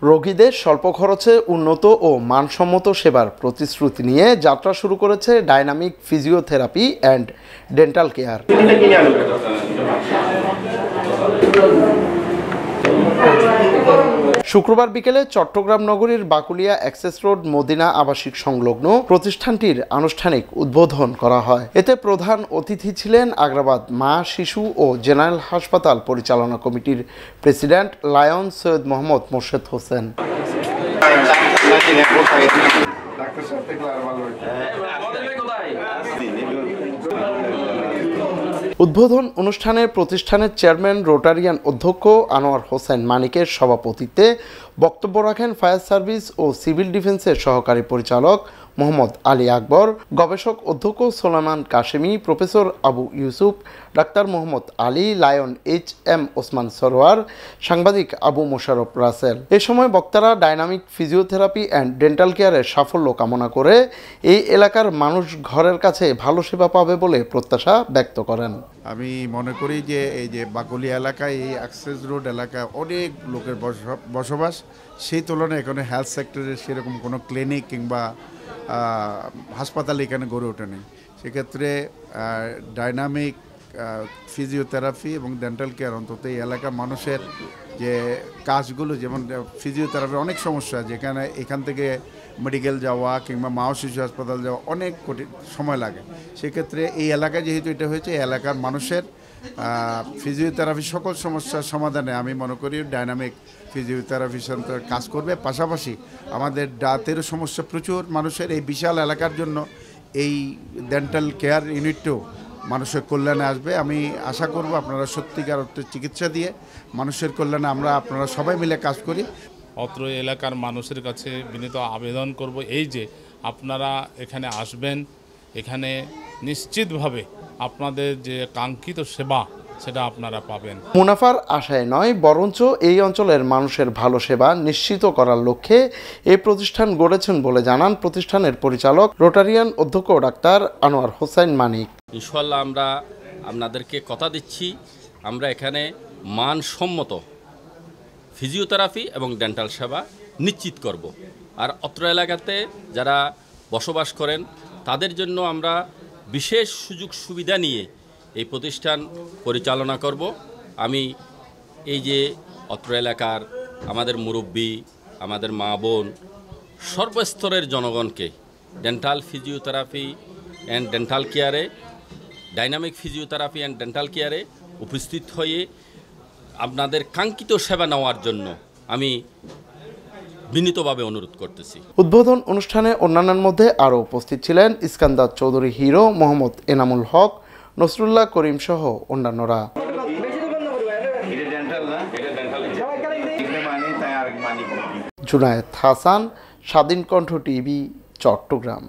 রোগীদের স্বল্প খরচে উন্নত ও মানসম্মত সেবার প্রতিশ্রুতি নিয়ে যাত্রা শুরু করেছে dynamic physiotherapy and dental care. শুক্রবার বিকেলে চট্টগ্রাম নগরীর বাকুলিয়া অ্যাক্সেস রোড মদিনা আবাসিক সংলগ্ন প্রতিষ্ঠানটির আনুষ্ঠানিক উদ্বোধন করা হয়। এতে প্রধান অতিথি ছিলেন আগ্রাবাদ মা, শিশু ও জেনারেল হাসপাতাল পরিচালনা কমিটির প্রেসিডেন্ট লায়ন সৈয়দ মোহাম্মদ মোর্শেদ হোসেন। উদ্বোধন অনুষ্ঠানে প্রতিষ্ঠানের চেয়ারম্যান রোটারিয়ান অধ্যক্ষ আনোয়ার হোসেন মানিকের সভাপতিত্বে বক্তব্য রাখেন ফায়ার সার্ভিস ও সিভিল ডিফেন্সের সহকারী পরিচালক মোহাম্মদ আলী আকবর, গবেষক অধ্যক্ষ Solaiman Kashemi, professor Abu Yusuf, doctor Mohammad Ali, lion HM Osman Sarwar, সাংবাদিক আবু মোশাররফ রাসেল। এ সময় বক্তারা ডাইনামিক ফিজিওথেরাপি অ্যান্ড ডেন্টাল কেয়ারের সাফল্য কামনা করে এই এলাকার মানুষ ঘরের কাছে ভালো সেবা পাবে বলে প্রত্যাশা ব্যক্ত করেন। আমি মনে করি যে এই যে বাকুলিয়া এলাকায়, এই অ্যাক্সেস রোড এলাকায় অনেক লোকের বসবাস, সেই তুলনায় এখানে হেলথ সেক্টরের সেরকম কোনো ক্লিনিক কিংবা হাসপাতাল এখানে গড়ে ওঠেনি। সেক্ষেত্রে ডাইনামিক ফিজিওথেরাপি এবং ডেন্টাল কেয়ার অন্তত এই এলাকার মানুষের যে কাজগুলো, যেমন ফিজিওথেরাপির অনেক সমস্যা, যেখানে এখান থেকে মেডিকেল যাওয়া কিংবা মা ও শিশু হাসপাতাল যাওয়া অনেক কঠিন সময় লাগে। সেক্ষেত্রে এই এলাকায় যেহেতু এটা হয়েছে, এই এলাকার মানুষের ফিজিওথেরাপি সকল সমস্যার সমাধানে আমি মনে করি ডাইনামিক ফিজিওথেরাপি সেন্টার কাজ করবে। পাশাপাশি আমাদের দাঁতেরও সমস্যা প্রচুর মানুষের, এই বিশাল এলাকার জন্য এই ডেন্টাল কেয়ার ইউনিটও মানুষের কল্যাণে আসবে। আমি আশা করব আপনারা সত্যিকার অর্থে চিকিৎসা দিয়ে মানুষের কল্যাণে আপনারা সবাই মিলে কাজ করি। অত্র এলাকার মানুষের কাছে বিনীত আবেদন করব এই যে আপনারা এখানে আসবেন, এখানে নিশ্চিতভাবে আপনাদের যে কাঙ্ক্ষিত সেবা সেটা আপনারা পাবেন। মুনাফার আশায় নয়, বরঞ্চ এই অঞ্চলের মানুষের ভালো সেবা নিশ্চিত করার লক্ষ্যে এই প্রতিষ্ঠান গড়েছেন বলে জানান প্রতিষ্ঠানের পরিচালক রোটারিয়ান অধ্যক্ষ ডাক্তার আনোয়ার হোসেন মানিক। ইনশাআল্লাহ আমরা আপনাদেরকে কথা দিচ্ছি, আমরা এখানে মানসম্মত ফিজিওথেরাপি এবং ডেন্টাল সেবা নিশ্চিত করব। আর অত্র এলাকাতে যারা বসবাস করেন তাদের জন্য আমরা বিশেষ সুযোগ সুবিধা নিয়ে এই প্রতিষ্ঠান পরিচালনা করব। আমি এই যে অত্র এলাকার আমাদের মুরব্বী, আমাদের মা বোন, সর্বস্তরের জনগণকে ডেন্টাল ফিজিওথেরাপি অ্যান্ড ডেন্টাল কেয়ারে, ডাইনামিক ফিজিওথেরাপি অ্যান্ড ডেন্টাল কেয়ারে উপস্থিত হয়ে আপনাদের কাঙ্ক্ষিত সেবা নেওয়ার জন্য আমি বিনীতভাবে অনুরোধ করতেছি। উদ্বোধন অনুষ্ঠানে অন্যান্যের মধ্যে আরও উপস্থিত ছিলেন ইস্কান্দার চৌধুরী হিরো, মোহাম্মদ এনামুল হক, নসরুল্লাহ করিম সহ অন্যান্যরা। জুনায়েদ হাসান, স্বাধীন কণ্ঠ টিভি, চট্টগ্রাম।